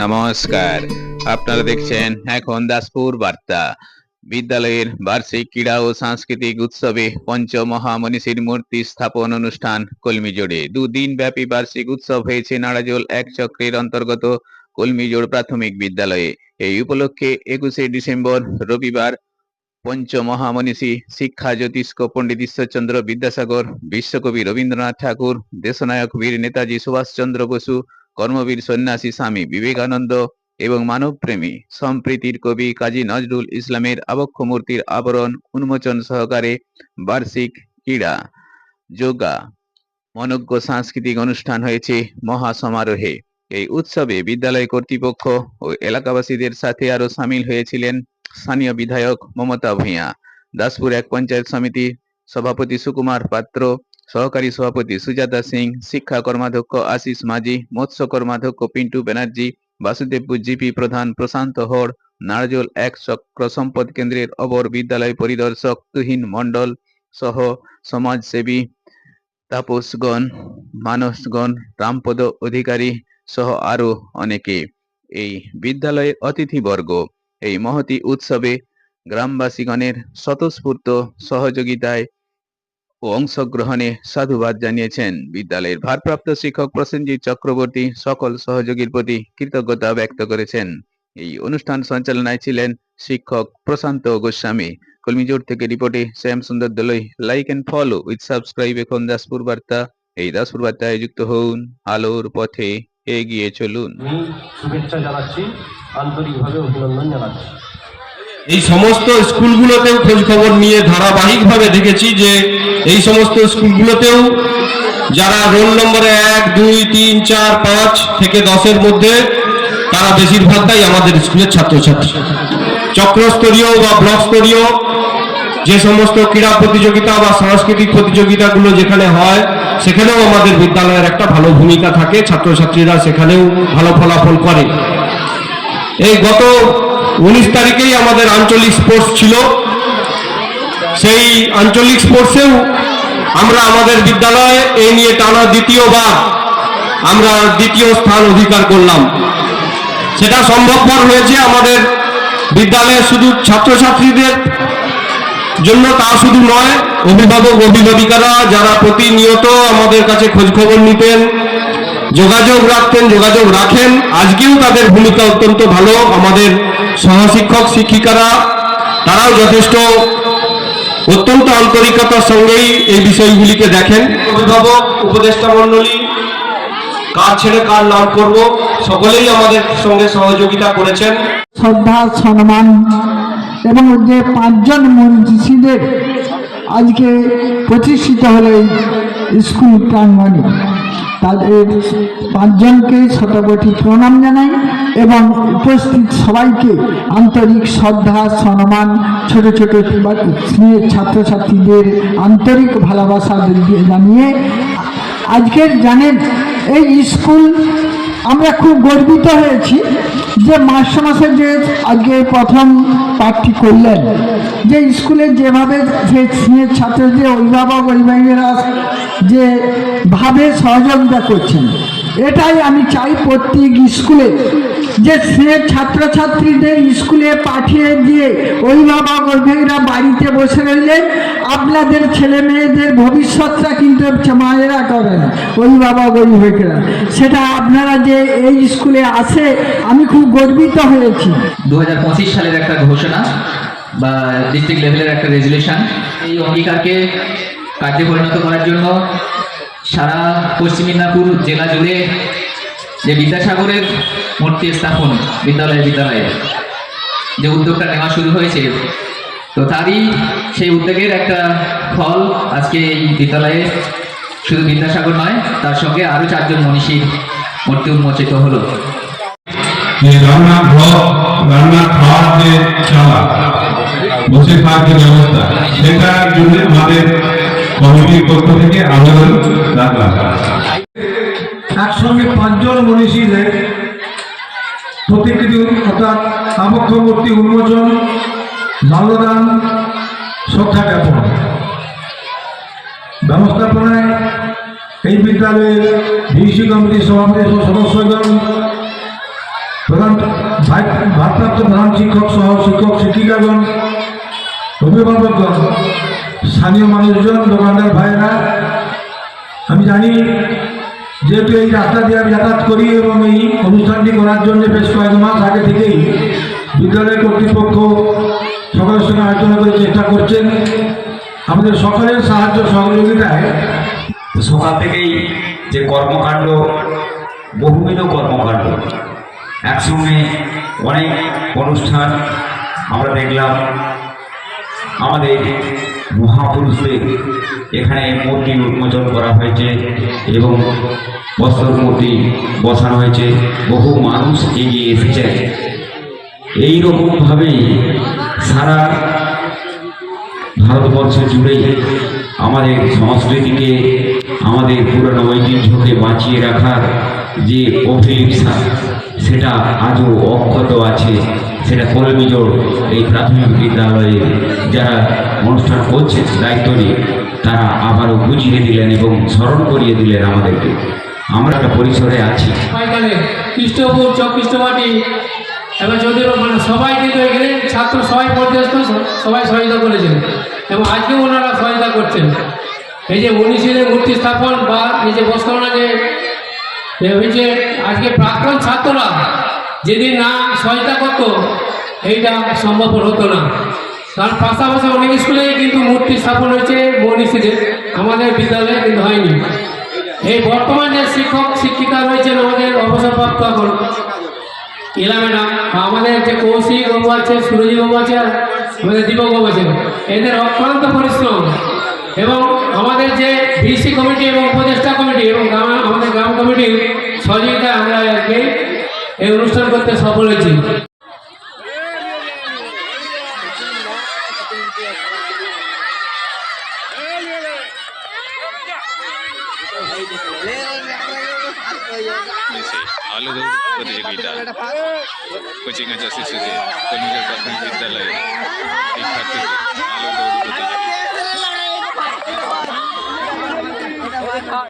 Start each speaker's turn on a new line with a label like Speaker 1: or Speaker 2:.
Speaker 1: নমস্কার, আপনারা দেখছেন এখন দাসপুর বার্তা। বিদ্যালয়ের বার্ষিক ক্রীড়া ও সাংস্কৃতিক উৎসবে পঞ্চমহামনীষীর মূর্তি স্থাপন অনুষ্ঠান কলমিজোড়ে। দুদিন ব্যাপী বার্ষিক উৎসব হয়েছে নাড়াজোল এক চক্রের অন্তর্গত কলমিজোড় প্রাথমিক বিদ্যালয়ে। এই উপলক্ষে 21শে ডিসেম্বর রবিবার পঞ্চমহামনীষী শিক্ষা জ্যোতিষ্ক পণ্ডিত ঈশ্বরচন্দ্র বিদ্যাসাগর, বিশ্বকবি রবীন্দ্রনাথ ঠাকুর, দেশনায়ক বীর নেতাজি সুভাষচন্দ্র বসু, কর্মবীর সন্ন্যাসী স্বামী বিবেকানন্দ এবং মানবপ্রেমী সম্প্রীতির কবি কাজী নজরুল ইসলামের আবক্ষ মূর্তির আবরণ উন্মোচন সহকারে বার্ষিক ক্রীড়া, যোগা, মনোজ্ঞ সাংস্কৃতিক অনুষ্ঠান হয়েছে মহাসমারোহে। এই উৎসবে বিদ্যালয় কর্তৃপক্ষ ও এলাকাবাসীদের সাথে আরো সামিল হয়েছিলেন স্থানীয় বিধায়ক মমতা ভূঁইয়া, দাসপুর এক পঞ্চায়েত সমিতি সভাপতি সুকুমার পাত্র, সহকারী সভাপতি সুজাতা সিং, শিক্ষা কর্মাধ্যক্ষ আশিস মাঝি, মৎস্য কর্মাধ্যক্ষ পিন্টু ব্যানার্জি, বাসুদেবপুর জিপি প্রধান প্রশান্ত হর, নারজোল এক চক্র সম্পদ কেন্দ্রের অবর বিদ্যালয় পরিদর্শক তুহিন মণ্ডল সহ সমাজসেবী তাপসগণ, মানসগণ, রামপদ অধিকারী সহ আরো অনেকে। এই বিদ্যালয়ের অতিথিবর্গ এই মহতি উৎসবে গ্রামবাসীগণের স্বতঃস্ফূর্ত সহযোগিতায় ও অংশগ্রহণে সাধুবাদ জানিয়েছেন। বিদ্যালয়ের ভারপ্রাপ্ত শিক্ষক প্রসেনজিৎ চক্রবর্তী সকল সহযোগীর প্রতি কৃতজ্ঞতা ব্যক্ত করেছেন। এই অনুষ্ঠান সঞ্চালনায় ছিলেন শিক্ষক প্রশান্ত গোস্বামী। কলমিজোড় থেকে রিপোর্টে Shyam Sundar Dalui. Like and follow with subscribe এখন দাসপুর বার্তা। এই দাসপুর বার্তায় যুক্ত হন, আলোর পথে এগিয়ে চলুন।
Speaker 2: শুভেচ্ছা জানাচ্ছি, আন্তরিকভাবে অভিনন্দন জানাচ্ছি।
Speaker 3: এই সমস্ত স্কুলগুলোতেও খোঁজ খবর নিয়ে ধারাবাহিকভাবে দেখেছি যে এই সমস্ত স্কুলগুলোতেও যারা রোল নম্বরে 1, 2, 3, 4, 5 থেকে 10-এর মধ্যে তারা বেশিরভাগটাই আমাদের স্কুলের ছাত্রছাত্রী। চক্রস্তরীয় বা ব্লক স্তরীয় যে সমস্ত ক্রীড়া প্রতিযোগিতা বা সাংস্কৃতিক প্রতিযোগিতাগুলো যেখানে হয় সেখানেও আমাদের বিদ্যালয়ের একটা ভালো ভূমিকা থাকে, ছাত্রছাত্রীরা সেখানেও ভালো ফলাফল করে। এই গত 19 তারিখেই আমাদের আঞ্চলিক স্পোর্টস ছিল। সেই আঞ্চলিক স্পোর্টসেও আমরা আমাদের বিদ্যালয়ে এই নিয়ে টানা দ্বিতীয়বার আমরা দ্বিতীয় স্থান অধিকার করলাম। সেটা সম্ভবপর হয়েছে আমাদের বিদ্যালয়ে শুধু ছাত্রছাত্রীদের জন্য, তা শুধু নয়, অভিভাবক অভিভাবিকারা যারা প্রতিনিয়ত আমাদের কাছে খোঁজ খবর নিতেন, যোগাযোগ রাখতেন, যোগাযোগ রাখেন, আজকেও তাদের ভূমিকা অত্যন্ত ভালো। আমাদের সহশিক্ষক শিক্ষিকারা তারাও যথেষ্ট অত্যন্ত আন্তরিকতার সঙ্গেই এই বিষয়গুলিকে দেখেন। অভিভাবক উপদেষ্টা মণ্ডলী, কার ছেড়ে কার নাম করব, সকলেই আমাদের সঙ্গে সহযোগিতা করেছেন।
Speaker 4: শ্রদ্ধা সম্মান এবং যে 5 জন মনীষীদের আজকে প্রতিষ্ঠিত হলো এই স্কুল প্রাঙ্গণে, তাদের 5 জনকে শতকোটি প্রণাম জানাই এবং উপস্থিত সবাইকে আন্তরিক শ্রদ্ধা সম্মান, ছোট ছোট স্নেহের ছাত্রছাত্রীদের আন্তরিক ভালোবাসা জানিয়ে আজকের জানেন এই স্কুল আমরা খুব গর্বিত হয়েছি যে মাস্টারমশাই যে আজকে প্রথম পাঠটি করলেন, যে স্কুলে যেভাবে যে স্নেহের ছাত্রদের অভিভাবক অভিভাবকেরা যে ভাবে সহযোগিতা করছেন, এটাই আমি চাই প্রত্যেক স্কুলে যে স্নেহের ছাত্রছাত্রীদের স্কুলে পাঠিয়ে দিয়ে অভিভাবক অভিভাবকরা বাড়িতে বসে রইলে আপনাদের ছেলে মেয়েদের ভবিষ্যৎটা কিন্তু মায়েরা করেন, অভিভাবক অভিভাবকরা। সেটা আপনারা যে এই স্কুলে আসে আমি খুব গর্বিত হয়েছি।
Speaker 5: 2025 সালের একটা ঘোষণা বা ডিস্ট্রিক্ট লেভেলের একটা রেজুলেশন, এই অঙ্গীকারকে কার্যে পরিণত করার জন্য সারা পশ্চিম মেদিনীপুর জেলা জুড়ে যে বিদ্যাসাগরের মূর্তি স্থাপন বিদ্যালয়ে যে উদ্যোগটা নেওয়া শুরু হয়েছে, তো তারই সেই উদ্যোগের একটা ফল আজকে এই বিদ্যালয়ে শুধু বিদ্যাসাগর নয়, তার সঙ্গে আরো 4 জন মনীষীর মূর্তি উন্মোচিত হলো।
Speaker 6: রান্না খাওয়ার যে চালা, বসে খাওয়ার যে ব্যবস্থা, সেটার জন্য আমাদের কমিটির পক্ষ থেকে আবেদন রাখলাম।
Speaker 7: একসঙ্গে 5 জন মনীষীদের প্রতিকৃতি অর্থাৎ আবক্ষ মূর্তি উন্মোচন, মাল্যদান, শ্রদ্ধা জ্ঞাপন ব্যবস্থাপনায় এই বিদ্যালয়ের ভিসি কমিটির সভাপতি ও সদস্যগণ, ভারপ্রাপ্ত প্রধান শিক্ষক সহ শিক্ষক শিক্ষিকাগণ, অভিভাবকগণ, স্থানীয় মানুষজন, দোকানদার ভাইয়েরা, আমি জানি যেহেতু এই রাস্তা দিয়ে আমি যাতায়াত করি এবং এই অনুষ্ঠানটি করার জন্য বেশ কয়েক মাস আগে থেকেই বিদ্যালয় কর্তৃপক্ষ সকলের সঙ্গে আলোচনা করে চেষ্টা করছেন। আমাদের সকলের সাহায্য সহযোগিতায়
Speaker 8: সকাল থেকেই যে কর্মকাণ্ড, বহুবিধ কর্মকাণ্ড, একসঙ্গে অনেক অনুষ্ঠান আমরা দেখলাম। আমাদের মহাপুরুষদের এখানে মূর্তি উন্মোচন করা হয়েছে এবং বস্ত্র মূর্তি বসানো হয়েছে। বহু মানুষ এগিয়ে এসেছেন। এইরকমভাবেই সারা ভারতবর্ষ জুড়ে আমাদের সংস্কৃতিকে, আমাদের পুরনো ঐতিহ্যকে বাঁচিয়ে রাখার যে অভিলিপ্সা, সেটা আজও অক্ষত আছে। সেটা কলমিজোড় এই প্রাথমিক বিদ্যালয়ে যারা অনুষ্ঠান করছে দায়িত্ব নিয়ে, তারা আবারও বুঝিয়ে দিলেন এবং স্মরণ করিয়ে দিলেন আমাদেরকে। আমরা একটা পরিসরে আছি।
Speaker 9: এখানে কৃষ্ণপুর, চক কৃষ্ণমাটি এবং যদিও মানে সবাই কিন্তু এখানে ছাত্র সবাই পর্যন্ত সবাই সহায়তা করেছেন এবং আজকেও ওনারা সহায়তা করছেন। এই যে মনীষীদের মূর্তি স্থাপন বা এই যে বস্ত্রনা যে হয়েছে, আজকে প্রাক্তন ছাত্ররা যেদিন না সহায়তা করতো এইটা সম্ভব হতো না। তার পাশাপাশি অনেক স্কুলে কিন্তু মূর্তি স্থাপন হয়েছে মনীষীদের, আমাদের বিদ্যালয়ে কিন্তু হয়নি। এই বর্তমান যে শিক্ষক শিক্ষিকা রয়েছেন আমাদের অবসরপ্রাপ্ত এখন ইলা ম্যাডাম, আমাদের যে কৌশিক বাবু আছে, সুরজিৎ বাবু আছে, আমাদের দীপক বাবু আছে, এদের অক্লান্ত পরিশ্রম এবং আমাদের যে ভিসি কমিটি এবং উপদেষ্টা কমিটি এবং আমাদের গ্রাম কমিটির সহযোগিতায় আমরা আজকে এই অনুষ্ঠান করতে সফল হয়েছি।
Speaker 1: আলো দৌড় প্রতিযোগিতা কোচিং শিশুদের কলিঙ্গের প্রাথমিক বিদ্যালয়ে শিক্ষার্থীদের আলো দৌড় প্রতিযোগিতা।